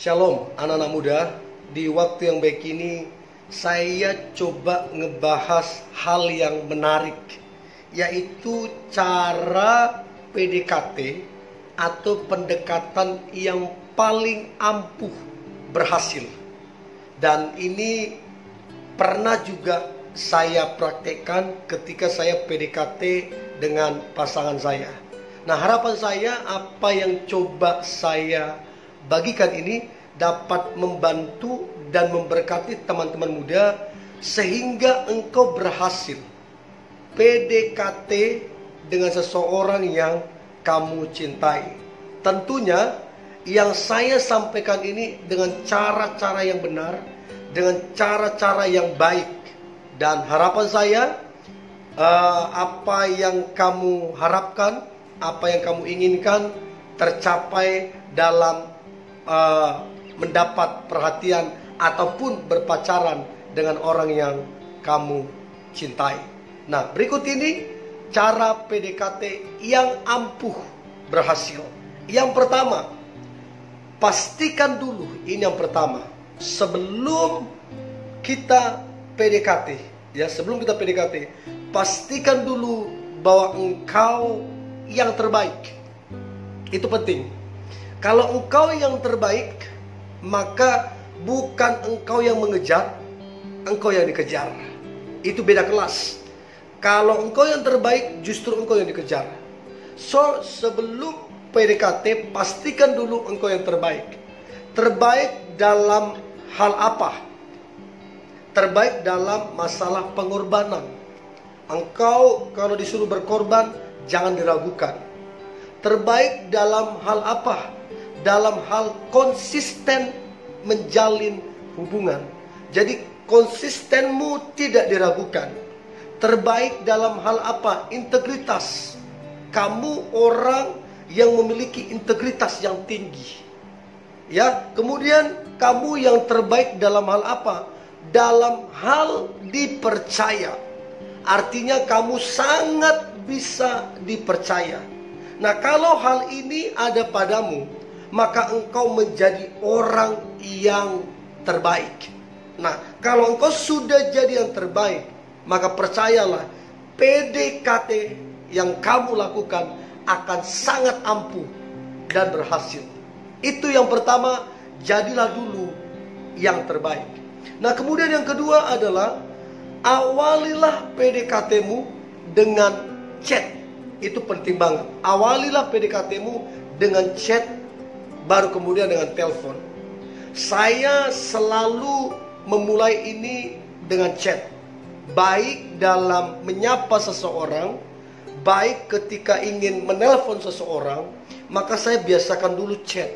Shalom anak-anak muda. Di waktu yang baik ini saya coba ngebahas hal yang menarik, yaitu cara PDKT atau pendekatan yang paling ampuh berhasil. Dan ini pernah juga saya praktekkan ketika saya PDKT dengan pasangan saya. Nah, harapan saya apa yang coba saya bagikan ini dapat membantu dan memberkati teman-teman muda sehingga engkau berhasil PDKT dengan seseorang yang kamu cintai. Tentunya yang saya sampaikan ini dengan cara-cara yang benar, dengan cara-cara yang baik. Dan harapan saya apa yang kamu harapkan, apa yang kamu inginkan tercapai dalam mendapat perhatian ataupun berpacaran dengan orang yang kamu cintai. Nah, berikut ini cara PDKT yang ampuh berhasil. Yang pertama, pastikan dulu, ini yang pertama, sebelum kita PDKT, sebelum kita PDKT, pastikan dulu bahwa engkau yang terbaik. Itu penting. Kalau engkau yang terbaik, maka bukan engkau yang mengejar, engkau yang dikejar. Itu beda kelas. Kalau engkau yang terbaik, justru engkau yang dikejar. So, sebelum PDKT, pastikan dulu engkau yang terbaik. Terbaik dalam hal apa? Terbaik dalam masalah pengorbanan. Engkau kalau disuruh berkorban, jangan diragukan. Terbaik dalam hal apa? Dalam hal konsisten menjalin hubungan. Jadi konsistenmu tidak diragukan. Terbaik dalam hal apa? Integritas. Kamu orang yang memiliki integritas yang tinggi. Kemudian kamu yang terbaik dalam hal apa? Dalam hal dipercaya. Artinya kamu sangat bisa dipercaya. Nah, kalau hal ini ada padamu, maka engkau menjadi orang yang terbaik. Nah, kalau engkau sudah jadi yang terbaik, maka percayalah, PDKT yang kamu lakukan akan sangat ampuh dan berhasil. Itu yang pertama, jadilah dulu yang terbaik. Nah, kemudian yang kedua adalah awalilah PDKT-mu dengan chat. Itu penting banget. Awalilah PDKT-mu dengan chat, baru kemudian dengan telepon. Saya selalu memulai ini dengan chat. Baik dalam menyapa seseorang, baik ketika ingin menelpon seseorang, maka saya biasakan dulu chat.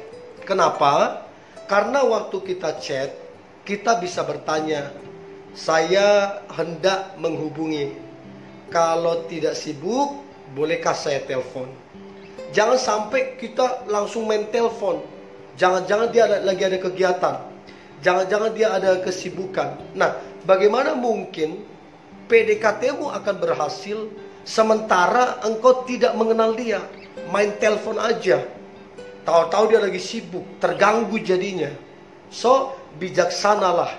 Kenapa? Karena waktu kita chat, kita bisa bertanya, saya hendak menghubungi. Kalau tidak sibuk, bolehkah saya telepon? Jangan sampai kita langsung main telepon. Jangan-jangan dia lagi ada kegiatan. Jangan-jangan dia ada kesibukan. Nah, bagaimana mungkin PDKT-mu akan berhasil sementara engkau tidak mengenal dia? Main telepon aja. Tahu-tahu dia lagi sibuk, terganggu jadinya. So, bijaksanalah.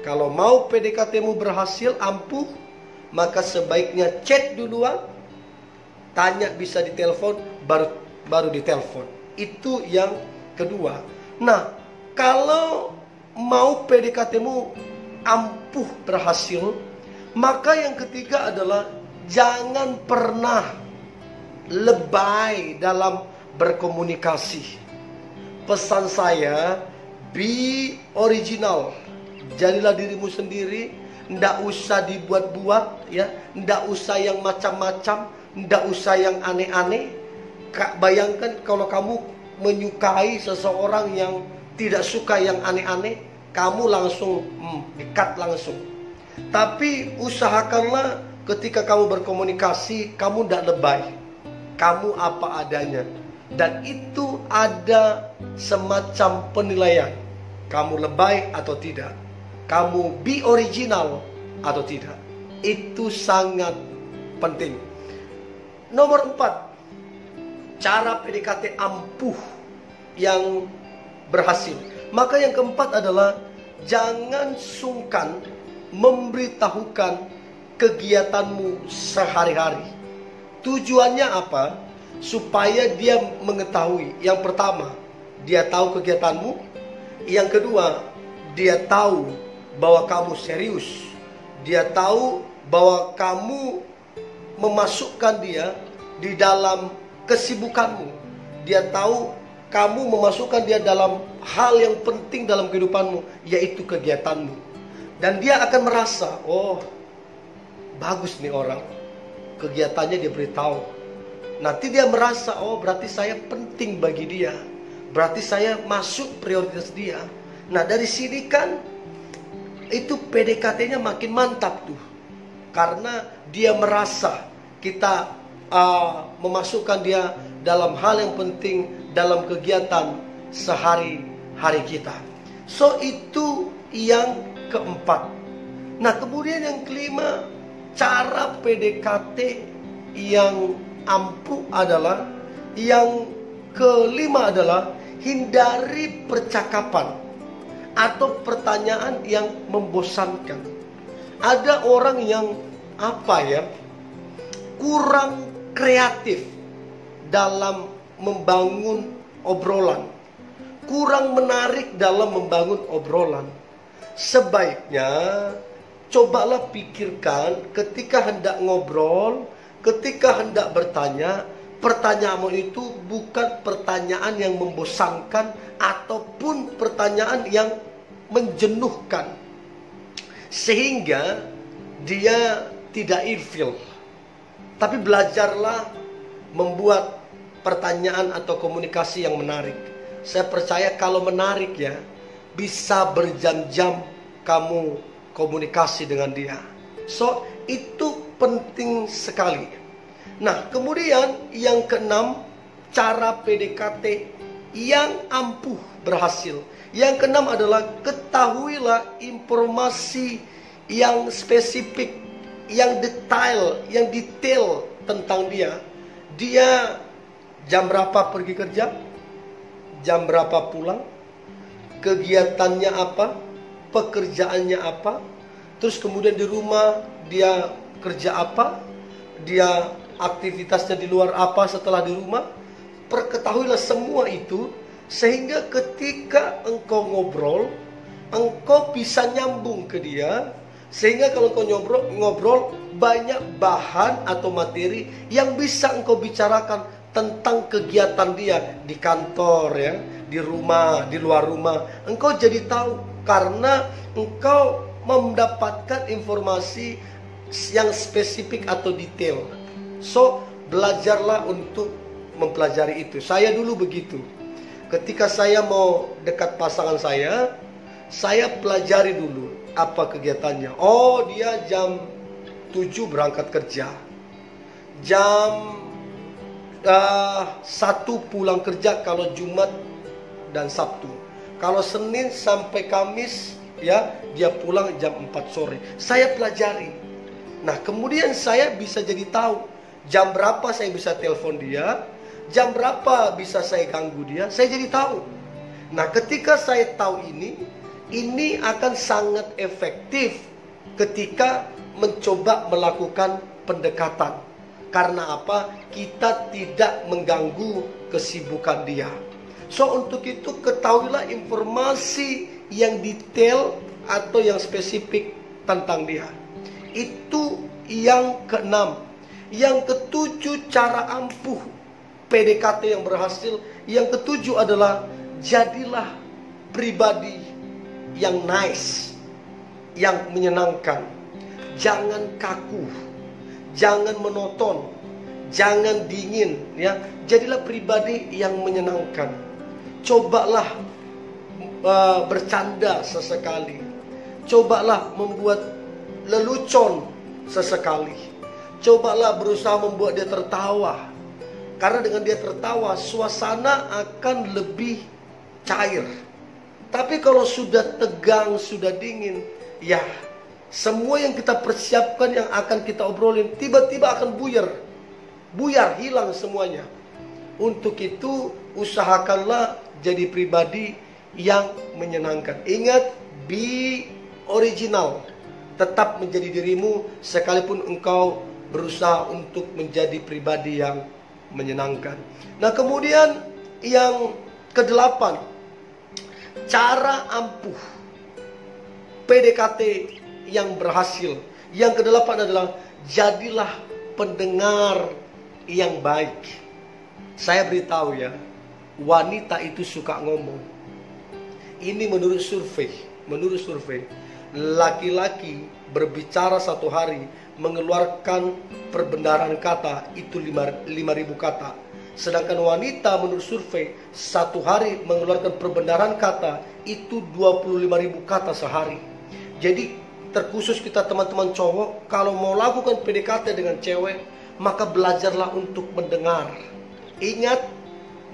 Kalau mau PDKT-mu berhasil, ampuh, maka sebaiknya chat duluan. Tanya bisa ditelepon, baru ditelepon. Itu yang kedua. Nah, kalau mau PDKT-mu ampuh berhasil, maka yang ketiga adalah jangan pernah lebay dalam berkomunikasi. Pesan saya, be original. Jadilah dirimu sendiri. Nggak usah dibuat-buat, nggak usah yang macam-macam. Tidak usah yang aneh-aneh. Bayangkan kalau kamu menyukai seseorang yang tidak suka yang aneh-aneh, kamu langsung dekat langsung. Tapi usahakanlah ketika kamu berkomunikasi, kamu tidak lebay. Kamu apa adanya. Dan itu ada semacam penilaian. Kamu lebay atau tidak. Kamu be original atau tidak. Itu sangat penting. Nomor 4, cara PDKT ampuh yang berhasil. Maka yang keempat adalah jangan sungkan memberitahukan kegiatanmu sehari-hari. Tujuannya apa? Supaya dia mengetahui. Yang pertama, dia tahu kegiatanmu. Yang kedua, dia tahu bahwa kamu serius. Dia tahu bahwa kamu memasukkan dia di dalam kesibukanmu. Dia tahu kamu memasukkan dia dalam hal yang penting dalam kehidupanmu, yaitu kegiatanmu. Dan dia akan merasa, oh, bagus nih orang, kegiatannya dia beritahu. Nanti dia merasa, oh berarti saya penting bagi dia, berarti saya masuk prioritas dia. Nah dari sini kan itu PDKT-nya makin mantap tuh, karena dia merasa kita memasukkan dia dalam hal yang penting dalam kegiatan sehari-hari kita. So itu yang keempat. Nah kemudian yang kelima, cara PDKT yang ampuh adalah, yang kelima adalah hindari percakapan atau pertanyaan yang membosankan. Ada orang yang kurang kreatif dalam membangun obrolan, kurang menarik dalam membangun obrolan. Sebaiknya cobalah pikirkan ketika hendak ngobrol, ketika hendak bertanya, pertanyaanmu itu bukan pertanyaan yang membosankan ataupun pertanyaan yang menjenuhkan, sehingga dia tidak ilfil. Tapi belajarlah membuat pertanyaan atau komunikasi yang menarik. Saya percaya kalau menarik ya, bisa berjam-jam kamu komunikasi dengan dia. So itu penting sekali. Nah kemudian yang keenam, cara PDKT yang ampuh berhasil. Yang keenam adalah ketahuilah informasi yang spesifik, yang detail tentang dia. Dia jam berapa pergi kerja, jam berapa pulang, kegiatannya apa, pekerjaannya apa, terus kemudian di rumah dia kerja apa, dia aktivitasnya di luar apa setelah di rumah. Perketahuilah semua itu, sehingga ketika engkau ngobrol, engkau bisa nyambung ke dia. Sehingga kalau engkau ngobrol banyak bahan atau materi yang bisa engkau bicarakan tentang kegiatan dia di kantor ya, di rumah, di luar rumah. Engkau jadi tahu karena engkau mendapatkan informasi yang spesifik atau detail. So, belajarlah untuk mempelajari itu. Saya dulu begitu. Ketika saya mau dekat pasangan saya pelajari dulu apa kegiatannya. Oh, dia jam 7 berangkat kerja. Jam 1 pulang kerja kalau Jumat dan Sabtu. Kalau Senin sampai Kamis ya, dia pulang jam 4 sore. Saya pelajari. Nah, kemudian saya bisa jadi tahu jam berapa saya bisa telepon dia, jam berapa bisa saya ganggu dia. Saya jadi tahu. Nah, ketika saya tahu ini akan sangat efektif ketika mencoba melakukan pendekatan. Karena apa? Kita tidak mengganggu kesibukan dia. So, untuk itu ketahuilah informasi yang detail atau yang spesifik tentang dia. Itu yang keenam. Yang ketujuh, cara ampuh PDKT yang berhasil. Yang ketujuh adalah jadilah pribadi yang nice, yang menyenangkan. Jangan kaku, jangan monoton, jangan dingin ya. Jadilah pribadi yang menyenangkan. Cobalah bercanda sesekali. Cobalah membuat lelucon sesekali. Cobalah berusaha membuat dia tertawa. Karena dengan dia tertawa, suasana akan lebih cair. Tapi kalau sudah tegang, sudah dingin, ya semua yang kita persiapkan, yang akan kita obrolin, tiba-tiba akan buyar, hilang semuanya. Untuk itu usahakanlah jadi pribadi yang menyenangkan. Ingat, be original. Tetap menjadi dirimu sekalipun engkau berusaha untuk menjadi pribadi yang menyenangkan. Nah, kemudian yang kedelapan, cara ampuh PDKT yang berhasil. Yang kedelapan adalah jadilah pendengar yang baik. Saya beritahu ya, wanita itu suka ngomong. Ini menurut survei, laki-laki berbicara satu hari mengeluarkan perbendaharaan kata itu 5.000 kata. Sedangkan wanita menurut survei satu hari mengeluarkan perbendaharaan kata itu 25.000 kata sehari. Jadi terkhusus kita teman-teman cowok, kalau mau lakukan PDKT dengan cewek, maka belajarlah untuk mendengar. Ingat,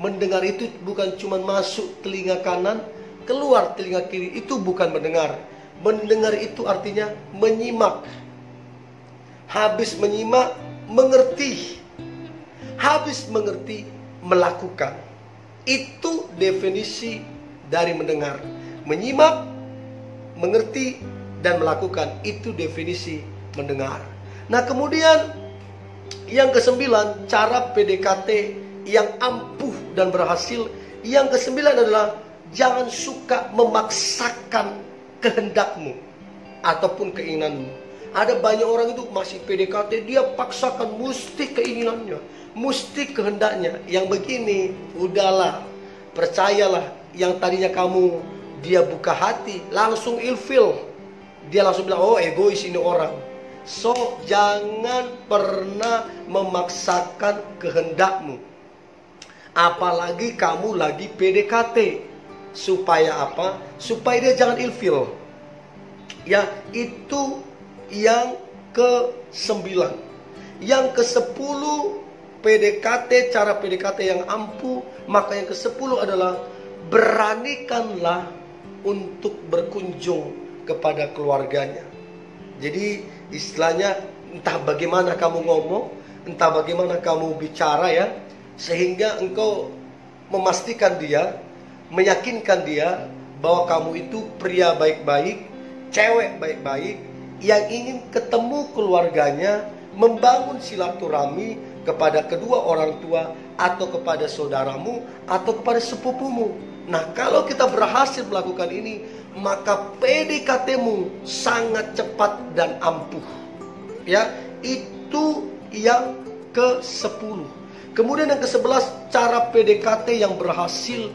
mendengar itu bukan cuma masuk telinga kanan, keluar telinga kiri. Itu bukan mendengar. Mendengar itu artinya menyimak. Habis menyimak, mengerti. Habis mengerti, melakukan. Itu definisi dari mendengar. Menyimak, mengerti, dan melakukan. Itu definisi mendengar. Nah, kemudian yang kesembilan, cara PDKT yang ampuh dan berhasil. Yang kesembilan adalah jangan suka memaksakan kehendakmu ataupun keinginanmu. Ada banyak orang itu masih PDKT, dia paksakan mesti keinginannya, mesti kehendaknya. Yang begini, udahlah, percayalah, yang tadinya kamu dia buka hati, langsung ilfil. Dia langsung bilang, oh egois ini orang. So, jangan pernah memaksakan kehendakmu. Apalagi kamu lagi PDKT. Supaya apa? Supaya dia jangan ilfil. Ya, itu yang ke-9. Yang ke-10, PDKT, cara PDKT yang ampuh. Maka yang ke-10 adalah beranikanlah untuk berkunjung kepada keluarganya. Jadi istilahnya, entah bagaimana kamu ngomong, entah bagaimana kamu bicara ya, sehingga engkau memastikan dia, meyakinkan dia bahwa kamu itu pria baik-baik, cewek baik-baik, yang ingin ketemu keluarganya, membangun silaturahmi kepada kedua orang tua, atau kepada saudaramu, atau kepada sepupumu. Nah, kalau kita berhasil melakukan ini, maka PDKT-mu sangat cepat dan ampuh. Ya, itu yang ke-10. Kemudian yang ke-11, cara PDKT yang berhasil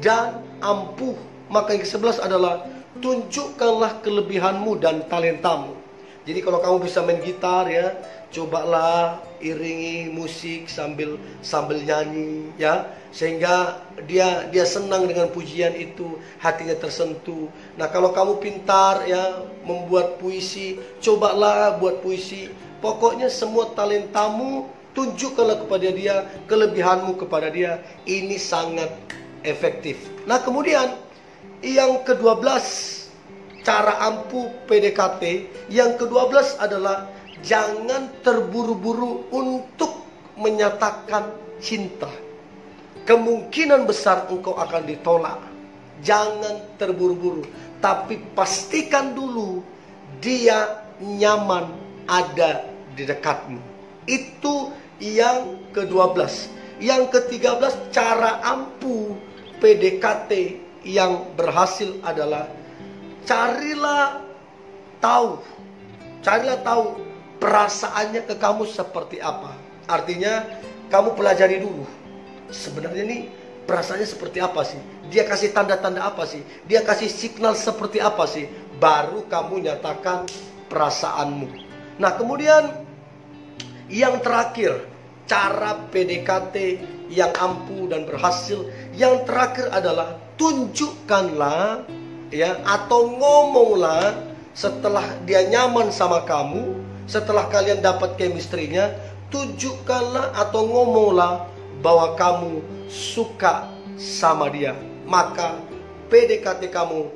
dan ampuh. Maka yang ke-11 adalah tunjukkanlah kelebihanmu dan talentamu. Jadi kalau kamu bisa main gitar ya, cobalah iringi musik sambil nyanyi ya, sehingga dia senang dengan pujian itu, hatinya tersentuh. Nah, kalau kamu pintar ya membuat puisi, cobalah buat puisi. Pokoknya semua talentamu tunjukkanlah kepada dia, kelebihanmu kepada dia. Ini sangat efektif. Nah, kemudian yang ke-12, cara ampuh PDKT. Yang ke-12 adalah jangan terburu-buru untuk menyatakan cinta. Kemungkinan besar engkau akan ditolak. Jangan terburu-buru, tapi pastikan dulu dia nyaman ada di dekatmu. Itu yang ke-12. Yang ke-13, cara ampuh PDKT yang berhasil adalah carilah tahu perasaannya ke kamu seperti apa. Artinya kamu pelajari dulu, sebenarnya nih perasaannya seperti apa sih, dia kasih tanda-tanda apa sih, dia kasih signal seperti apa sih, baru kamu nyatakan perasaanmu. Nah, kemudian yang terakhir, cara PDKT yang ampuh dan berhasil, yang terakhir adalah tunjukkanlah ya, atau ngomonglah setelah dia nyaman sama kamu, setelah kalian dapat chemistry-nya, tunjukkanlah atau ngomonglah bahwa kamu suka sama dia. Maka PDKT kamu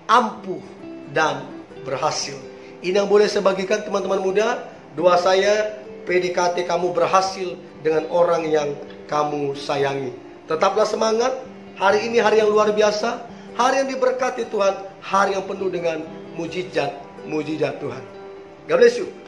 ampuh dan berhasil. Ini yang boleh saya bagikan teman-teman muda. Doa saya, PDKT kamu berhasil dengan orang yang kamu sayangi. Tetaplah semangat. Hari ini hari yang luar biasa. hari yang diberkati Tuhan, hari yang penuh dengan mujizat Tuhan. God bless you.